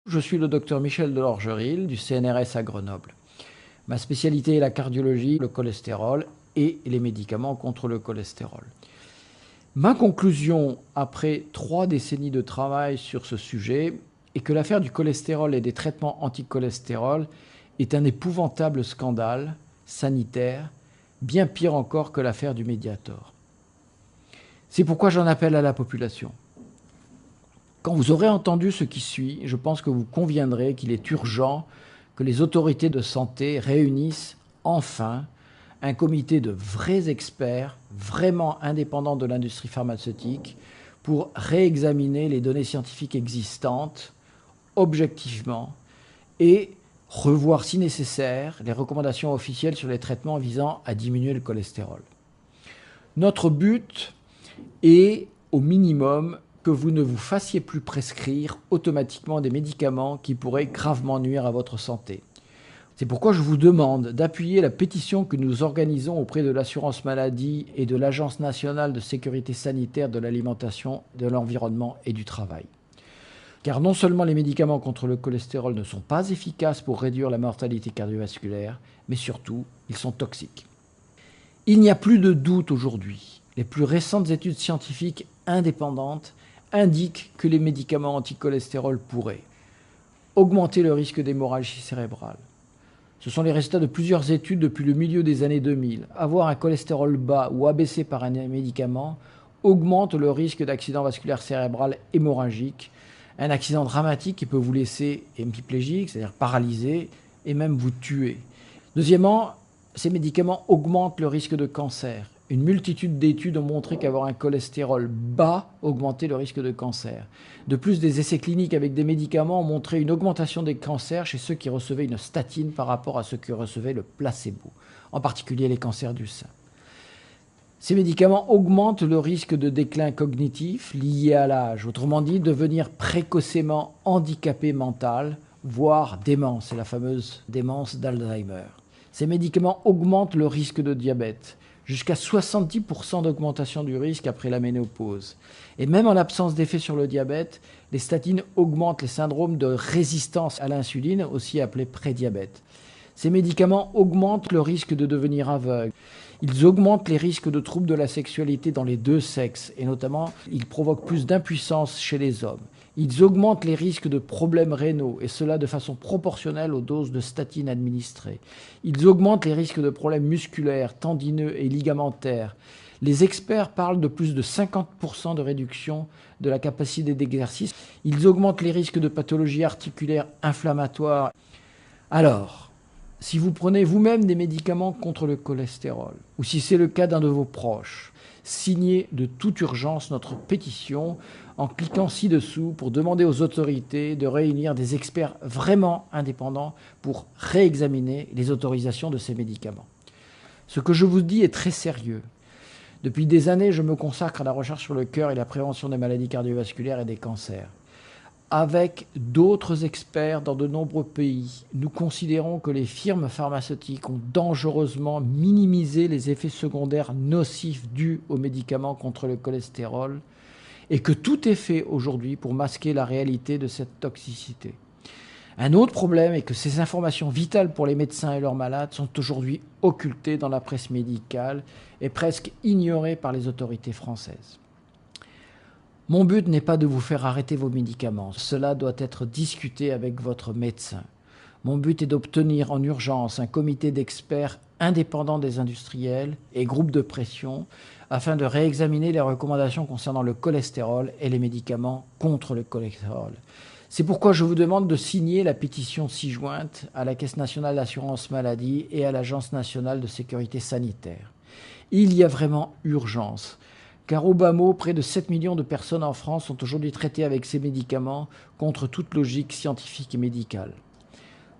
Je suis le docteur Michel Delorgeril du CNRS à Grenoble. Ma spécialité est la cardiologie, le cholestérol et les médicaments contre le cholestérol. Ma conclusion, après 3 décennies de travail sur ce sujet, est que l'affaire du cholestérol et des traitements anti-cholestérol est un épouvantable scandale sanitaire, bien pire encore que l'affaire du Mediator. C'est pourquoi j'en appelle à la population. Quand vous aurez entendu ce qui suit, je pense que vous conviendrez qu'il est urgent que les autorités de santé réunissent enfin un comité de vrais experts, vraiment indépendants de l'industrie pharmaceutique, pour réexaminer les données scientifiques existantes objectivement et revoir si nécessaire les recommandations officielles sur les traitements visant à diminuer le cholestérol. Notre but est au minimum que vous ne vous fassiez plus prescrire automatiquement des médicaments qui pourraient gravement nuire à votre santé. C'est pourquoi je vous demande d'appuyer la pétition que nous organisons auprès de l'assurance maladie et de l'Agence nationale de sécurité sanitaire de l'alimentation, de l'environnement et du travail. Car non seulement les médicaments contre le cholestérol ne sont pas efficaces pour réduire la mortalité cardiovasculaire, mais surtout, ils sont toxiques. Il n'y a plus de doute aujourd'hui. Les plus récentes études scientifiques indépendantes indiquent que les médicaments anti-cholestérol pourraient augmenter le risque d'hémorragie cérébrale. Ce sont les résultats de plusieurs études depuis le milieu des années 2000. Avoir un cholestérol bas ou abaissé par un médicament augmente le risque d'accident vasculaire cérébral hémorragique, un accident dramatique qui peut vous laisser hémiplégique, c'est-à-dire paralysé, et même vous tuer. Deuxièmement, ces médicaments augmentent le risque de cancer. Une multitude d'études ont montré qu'avoir un cholestérol bas augmentait le risque de cancer. De plus, des essais cliniques avec des médicaments ont montré une augmentation des cancers chez ceux qui recevaient une statine par rapport à ceux qui recevaient le placebo, en particulier les cancers du sein. Ces médicaments augmentent le risque de déclin cognitif lié à l'âge, autrement dit, devenir précocement handicapé mental, voire démence, c'est la fameuse démence d'Alzheimer. Ces médicaments augmentent le risque de diabète, jusqu'à 70% d'augmentation du risque après la ménopause. Et même en l'absence d'effet sur le diabète, les statines augmentent les syndromes de résistance à l'insuline, aussi appelés prédiabète. Ces médicaments augmentent le risque de devenir aveugle. Ils augmentent les risques de troubles de la sexualité dans les deux sexes, et notamment, ils provoquent plus d'impuissance chez les hommes. Ils augmentent les risques de problèmes rénaux, et cela de façon proportionnelle aux doses de statines administrées. Ils augmentent les risques de problèmes musculaires, tendineux et ligamentaires. Les experts parlent de plus de 50% de réduction de la capacité d'exercice. Ils augmentent les risques de pathologies articulaires inflammatoires. Alors, si vous prenez vous-même des médicaments contre le cholestérol, ou si c'est le cas d'un de vos proches, signez de toute urgence notre pétition en cliquant ci-dessous pour demander aux autorités de réunir des experts vraiment indépendants pour réexaminer les autorisations de ces médicaments. Ce que je vous dis est très sérieux. Depuis des années, je me consacre à la recherche sur le cœur et la prévention des maladies cardiovasculaires et des cancers. Avec d'autres experts dans de nombreux pays, nous considérons que les firmes pharmaceutiques ont dangereusement minimisé les effets secondaires nocifs dus aux médicaments contre le cholestérol et que tout est fait aujourd'hui pour masquer la réalité de cette toxicité. Un autre problème est que ces informations vitales pour les médecins et leurs malades sont aujourd'hui occultées dans la presse médicale et presque ignorées par les autorités françaises. Mon but n'est pas de vous faire arrêter vos médicaments. Cela doit être discuté avec votre médecin. Mon but est d'obtenir en urgence un comité d'experts indépendants des industriels et groupes de pression afin de réexaminer les recommandations concernant le cholestérol et les médicaments contre le cholestérol. C'est pourquoi je vous demande de signer la pétition ci-jointe à la Caisse nationale d'assurance maladie et à l'Agence nationale de sécurité sanitaire. Il y a vraiment urgence. Car au bas mot, près de 7 millions de personnes en France sont aujourd'hui traitées avec ces médicaments contre toute logique scientifique et médicale.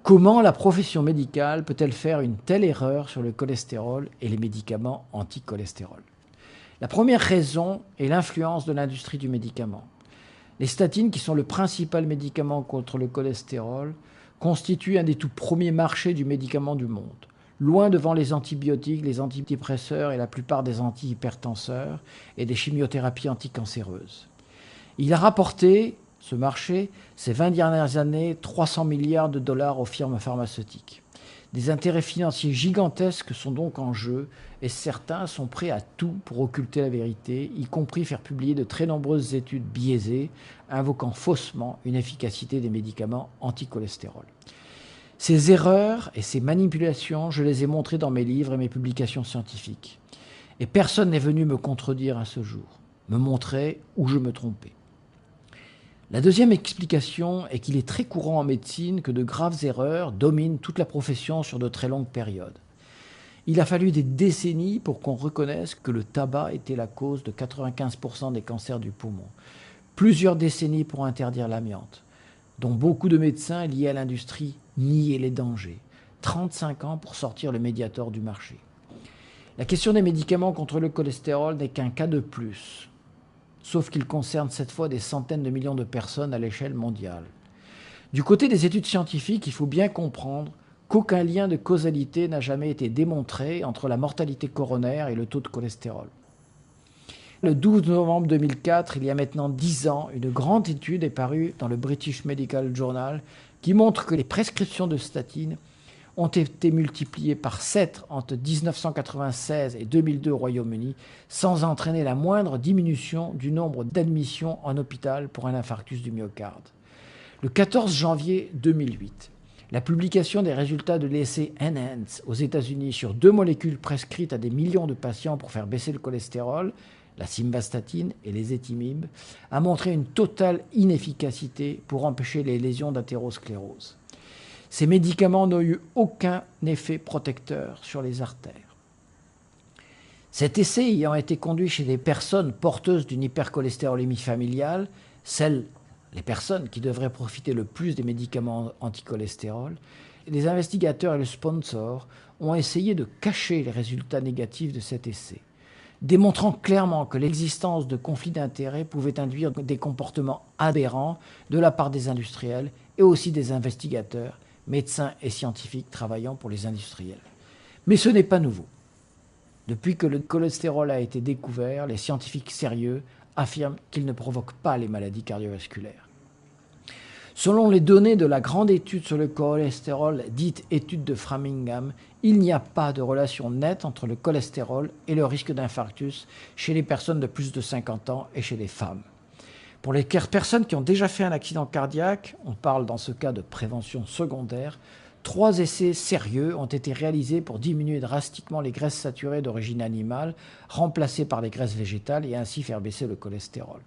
Comment la profession médicale peut-elle faire une telle erreur sur le cholestérol et les médicaments anti-cholestérol ? La première raison est l'influence de l'industrie du médicament. Les statines, qui sont le principal médicament contre le cholestérol, constituent un des tout premiers marchés du médicament du monde. Loin devant les antibiotiques, les antidépresseurs et la plupart des antihypertenseurs et des chimiothérapies anticancéreuses. Il a rapporté Ce marché, ces 20 dernières années, 300 milliards de dollars aux firmes pharmaceutiques. Des intérêts financiers gigantesques sont donc en jeu et certains sont prêts à tout pour occulter la vérité, y compris faire publier de très nombreuses études biaisées, invoquant faussement une efficacité des médicaments anti-cholestérol. Ces erreurs et ces manipulations, je les ai montrées dans mes livres et mes publications scientifiques. Et personne n'est venu me contredire à ce jour, me montrer où je me trompais. La deuxième explication est qu'il est très courant en médecine que de graves erreurs dominent toute la profession sur de très longues périodes. Il a fallu des décennies pour qu'on reconnaisse que le tabac était la cause de 95% des cancers du poumon. Plusieurs décennies pour interdire l'amiante, dont beaucoup de médecins liés à l'industrie niaient les dangers. 35 ans pour sortir le Mediator du marché. La question des médicaments contre le cholestérol n'est qu'un cas de plus, sauf qu'il concerne cette fois des centaines de millions de personnes à l'échelle mondiale. Du côté des études scientifiques, il faut bien comprendre qu'aucun lien de causalité n'a jamais été démontré entre la mortalité coronaire et le taux de cholestérol. Le 12 novembre 2004, il y a maintenant 10 ans, une grande étude est parue dans le British Medical Journal qui montre que les prescriptions de statines ont été multipliées par 7 entre 1996 et 2002 au Royaume-Uni, sans entraîner la moindre diminution du nombre d'admissions en hôpital pour un infarctus du myocarde. Le 14 janvier 2008, la publication des résultats de l'essai ENHANCE aux États-Unis sur 2 molécules prescrites à des millions de patients pour faire baisser le cholestérol, la simvastatine et les étimibes, a montré une totale inefficacité pour empêcher les lésions d'athérosclérose. Ces médicaments n'ont eu aucun effet protecteur sur les artères. Cet essai ayant été conduit chez des personnes porteuses d'une hypercholestérolémie familiale, les personnes qui devraient profiter le plus des médicaments anticholestérol, les investigateurs et le sponsor ont essayé de cacher les résultats négatifs de cet essai, démontrant clairement que l'existence de conflits d'intérêts pouvait induire des comportements aberrants de la part des industriels et aussi des investigateurs, médecins et scientifiques travaillant pour les industriels. Mais ce n'est pas nouveau. Depuis que le cholestérol a été découvert, les scientifiques sérieux affirment qu'il ne provoque pas les maladies cardiovasculaires. Selon les données de la grande étude sur le cholestérol, dite étude de Framingham, il n'y a pas de relation nette entre le cholestérol et le risque d'infarctus chez les personnes de plus de 50 ans et chez les femmes. Pour les personnes qui ont déjà fait un accident cardiaque, on parle dans ce cas de prévention secondaire, 3 essais sérieux ont été réalisés pour diminuer drastiquement les graisses saturées d'origine animale, remplacées par les graisses végétales et ainsi faire baisser le cholestérol.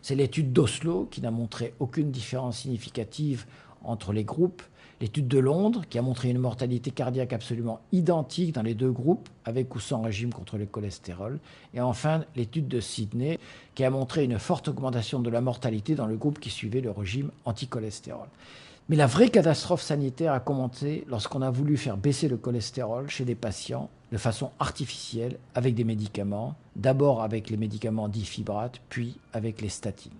C'est l'étude d'Oslo qui n'a montré aucune différence significative entre les groupes, l'étude de Londres qui a montré une mortalité cardiaque absolument identique dans les 2 groupes, avec ou sans régime contre le cholestérol, et enfin l'étude de Sydney qui a montré une forte augmentation de la mortalité dans le groupe qui suivait le régime anticholestérol. Mais la vraie catastrophe sanitaire a commencé lorsqu'on a voulu faire baisser le cholestérol chez des patients de façon artificielle avec des médicaments, d'abord avec les médicaments dits fibrates, puis avec les statines.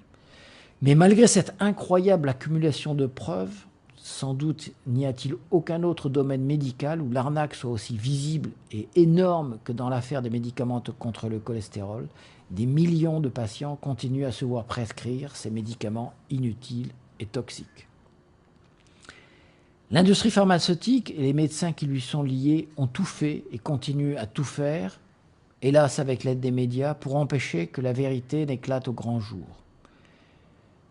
Mais malgré cette incroyable accumulation de preuves, sans doute n'y a-t-il aucun autre domaine médical où l'arnaque soit aussi visible et énorme que dans l'affaire des médicaments contre le cholestérol. Des millions de patients continuent à se voir prescrire ces médicaments inutiles et toxiques. L'industrie pharmaceutique et les médecins qui lui sont liés ont tout fait et continuent à tout faire, hélas avec l'aide des médias, pour empêcher que la vérité n'éclate au grand jour.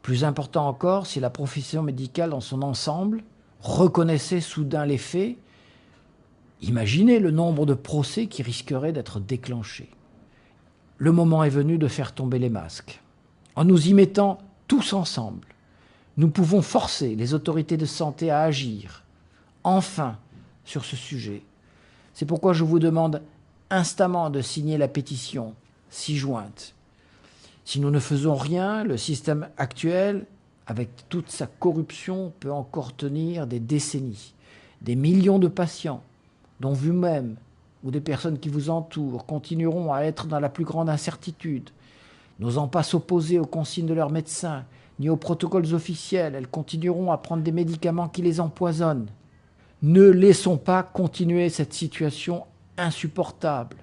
Plus important encore, si la profession médicale dans son ensemble reconnaissait soudain les faits, imaginez le nombre de procès qui risqueraient d'être déclenchés. Le moment est venu de faire tomber les masques. En nous y mettant tous ensemble, nous pouvons forcer les autorités de santé à agir, enfin, sur ce sujet. C'est pourquoi je vous demande instamment de signer la pétition ci-jointe. Si nous ne faisons rien, le système actuel, avec toute sa corruption, peut encore tenir des décennies. Des millions de patients, dont vous-même ou des personnes qui vous entourent, continueront à être dans la plus grande incertitude, n'osant pas s'opposer aux consignes de leurs médecins, ni aux protocoles officiels. Elles continueront à prendre des médicaments qui les empoisonnent. Ne laissons pas continuer cette situation insupportable.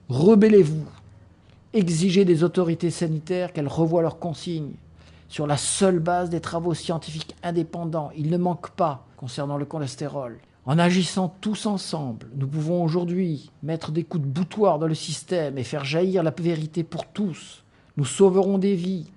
Rebellez-vous. Exigez des autorités sanitaires qu'elles revoient leurs consignes. sur la seule base des travaux scientifiques indépendants. Il ne manque pas concernant le cholestérol. En agissant tous ensemble, nous pouvons aujourd'hui mettre des coups de boutoir dans le système et faire jaillir la vérité pour tous. Nous sauverons des vies.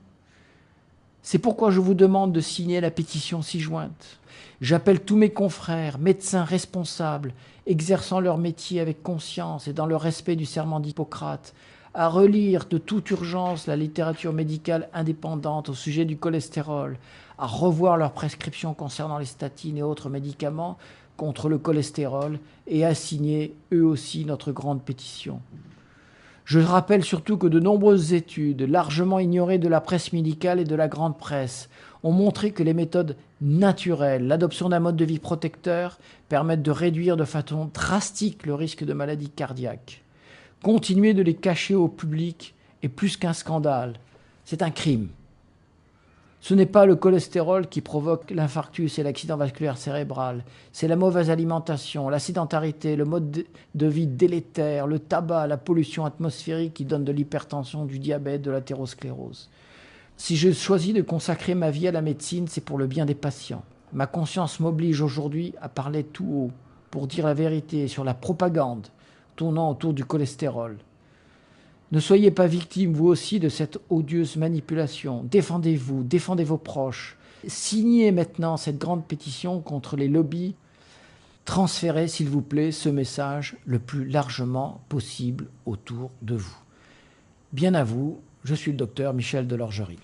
C'est pourquoi je vous demande de signer la pétition ci-jointe. J'appelle tous mes confrères, médecins responsables, exerçant leur métier avec conscience et dans le respect du serment d'Hippocrate, à relire de toute urgence la littérature médicale indépendante au sujet du cholestérol, à revoir leurs prescriptions concernant les statines et autres médicaments contre le cholestérol et à signer eux aussi notre grande pétition. Je rappelle surtout que de nombreuses études, largement ignorées de la presse médicale et de la grande presse, ont montré que les méthodes naturelles, l'adoption d'un mode de vie protecteur, permettent de réduire de façon drastique le risque de maladie cardiaque. Continuer de les cacher au public est plus qu'un scandale, c'est un crime. Ce n'est pas le cholestérol qui provoque l'infarctus et l'accident vasculaire cérébral, c'est la mauvaise alimentation, la sédentarité, le mode de vie délétère, le tabac, la pollution atmosphérique qui donne de l'hypertension, du diabète, de l'athérosclérose. Si je choisis de consacrer ma vie à la médecine, c'est pour le bien des patients. Ma conscience m'oblige aujourd'hui à parler tout haut pour dire la vérité sur la propagande tournant autour du cholestérol. Ne soyez pas victime, vous aussi, de cette odieuse manipulation. Défendez-vous, défendez vos proches. Signez maintenant cette grande pétition contre les lobbies. Transférez, s'il vous plaît, ce message le plus largement possible autour de vous. Bien à vous, je suis le docteur Michel Delorgeril.